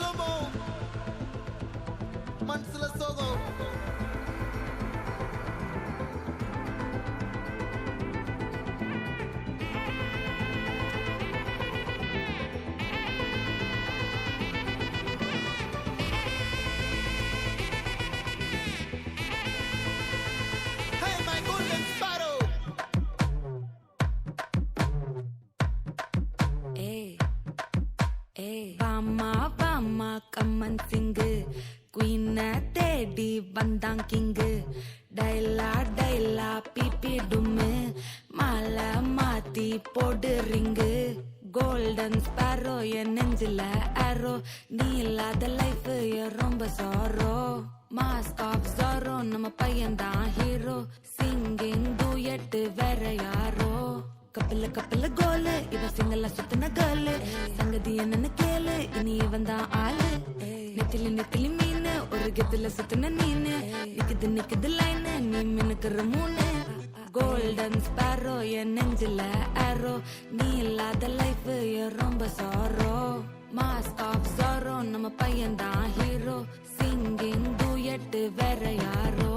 Slo-mo மனசுல சோகம் Hey my golden sparrow வாமா வாமா கம்மன் சிங்கு குயின தேடி வந்தான் கிங்கு டைலா டைலா பிபி டும்மு மாலை மாத்தி போடு ரிங்கு கோல்டன் ஸ்பாரோ என் நெஞ்சில ஆரோ நீ இல்லாத லைஃப் ரொம்ப சாரோ மாஸ்க் ஆஃப் ஜாரோ நம்ம பையன் தான் ஹீரோ சிங்கிங் டூயட் வேற யாரோ கப்பல கப்பல கோலு இவ சிங்கல்ல சுத்தின கேர்ளு சங்கதி என்னன்னு கேளு இனி இவன் தான் ஆளு நெத்திலி நெத்திலி மீன் ஒரு கெத்துல சுத்தின நீனு நிக்குது நிக்குது லைனு நீ மினுக்குற மூணு கோல்டன் ஸ்பாரோ என் நெஞ்சில ஆரோ நீ இல்லாத லைஃப் ரொம்ப சாரோ மாஸ்க் ஆஃப் ஜாரோ நம்ம பையன் தான் ஹீரோ சிங்கிங் டூயட் வேற யாரோ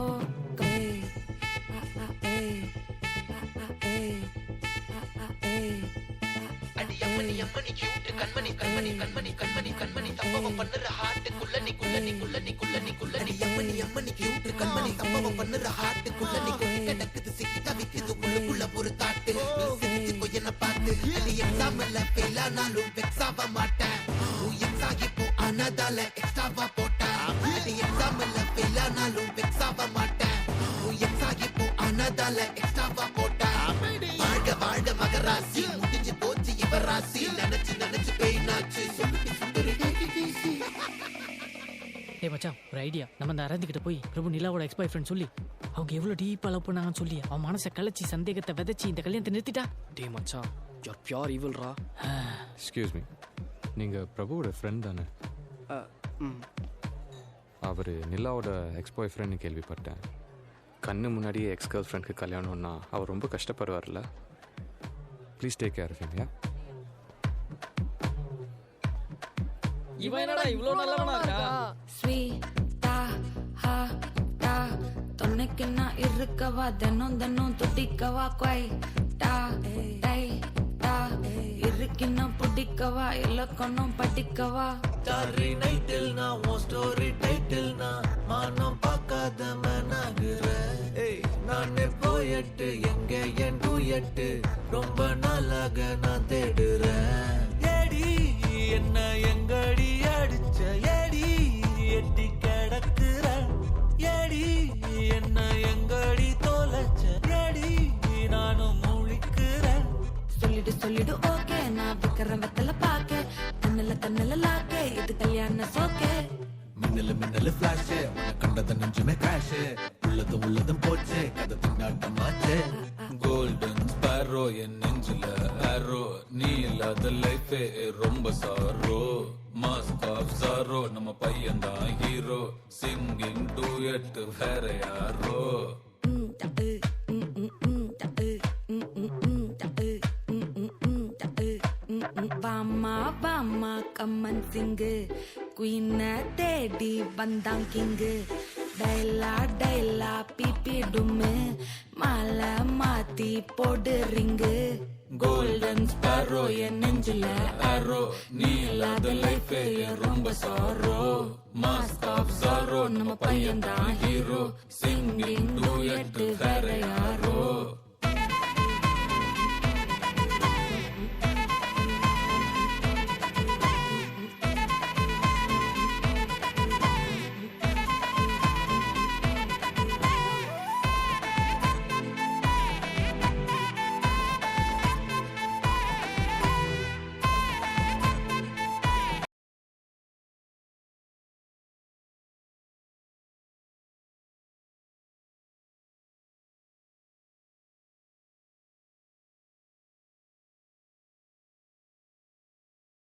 அம்மனி அம்மனி கியூட் கண்மணி கண்மணி கண்மணி கண்மணி கண்மணி சம்பவம் பண்ணுற ஹார்ட்டுக்குள்ள நீ குள்ள நீ குள்ள நீ குள்ள நீ குள்ள நீ அம்மனி அம்மனி கியூட் கண்மணி சம்பவம் பண்ணுற ஹார்ட்டுக்குள்ள நீ குள்ள கிடக்குது சிக்கி தவிக்குது உள்ளுக்குள்ள ஒரு தாட்டு சிரிச்சுக்கோ என்ன பார்த்து நீ எக்ஸாம்ல ஃபெயில் ஆனாலும் வெக்ஸ் ஆக மாட்டேன் நீ எக்ஸ் ஆகி போ ஆனதால எக்ஸ்ட்ராவா போட்டேன் நீ எக்ஸாம்ல ஃபெயில் ஆனாலும் வெக்ஸ் ஆக மாட்டேன் நீ எக்ஸ் ஆகி போ ஆனதால எக்ஸ்ட்ராவா போட்டேன் வாழ்க வாழ்க மகராசி முடிஞ்சு போச்சு இவராசி நினைச்சு நினைச்சு பெயினாச்சு சொல்லுடி சுந்தரி டேய் மச்சான் ஒரு ஐடியா நம்ம அந்த அரந்தி கிட்ட போய் பிரபு நிலாவோட எக்ஸ் பாய் ஃப்ரெண்ட் சொல்லி அவங்க எவ்வளவு டீப்பா லவ் பண்ணாங்கன்னு சொல்லி அவன் மனசை கலைச்சி சந்தேகத்தை விதைச்சி இந்த கல்யாணத்தை நிறுத்திட்டா. டேய் மச்சான் யூர் பியூர் ஈவில்ரா. எக்ஸ்கியூஸ் மீ, நீங்கள் பிரபுவோட ஃப்ரெண்ட் தானே? அவர் நிலாவோட எக்ஸ் பாய் ஃப்ரெண்ட்னு கேள்விப்பட்டேன். கண்ணு முன்னாடியே எக்ஸ் கேர்ள் ஃப்ரெண்டுக்கு கல்யாணம்னா அவர் ரொம்ப கஷ்டப்படுவார்ல. Please take care of him. Yeah, இவன் என்னடா இவ்ளோ நல்லவனா இருக்கா? ஸ்வீட்டா ஹா டா தொன்னைக்கு நான் இருக்கவா தினம் தினம் துடிக்கவா கொய் டா டை டா இருக்குன்னா பிடிக்கவா இலக்கணம் படிக்கவா ஸ்டாரி நைட்டில் நான் உன் ஸ்டோரி டைட்டில் நான் மானம் பார்க்காத மனாகுற நானே போயட்டு எங்க என் டூயட்டு ரொம்ப நாளாக நான் தேடுறேன். ஏடி என்ன எங்கடி அடிச்ச ஏடி எட்டி கிடக்குற ஏடி என்ன எங்கடி தொலைச்ச ஏடி நானும் முழிக்கிறேன். சொல்லிடு சொல்லிடு ஓகே நான் விக்கிற வெத்தல பாக்க தன்னல தன்னல லாக்கே இது கல்யாண சோக்கே மின்னலு மின்னலு ஃபிளாஷ் உன்னை கண்டத நெஞ்சுமே கிராஷ் உள்ளதும் போச்சு கதை திண்டாட்டமாச்சு. கோல்டன் ஸ்பாரோ என் நெஞ்சில ஆரோ நீ இல்லாத லைஃபே ரொம்ப சாரோ மாஸ்க் ஆஃப் ஜாரோ நம்ம பையன் தான் ஹீரோ சிங்கிங் டூயட் வேற யாரோ. வாமா வாமா கம்மன் சிங்கு குயின தேடி வந்தான் கிங்கு டைலா டைலா பிபி டும்மு மாலை மாத்தி போடு ரிங்கு கோல்டன் ஸ்பாரோ என் நெஞ்சில ஆரோ நீ இல்லாத லைஃபே ரொம்ப சாரோ மாஸ்க் ஆஃப் ஜாரோ நம்ம பையன் தான் ஹீரோ சிங்கிங் டூயட் வேற யாரோ.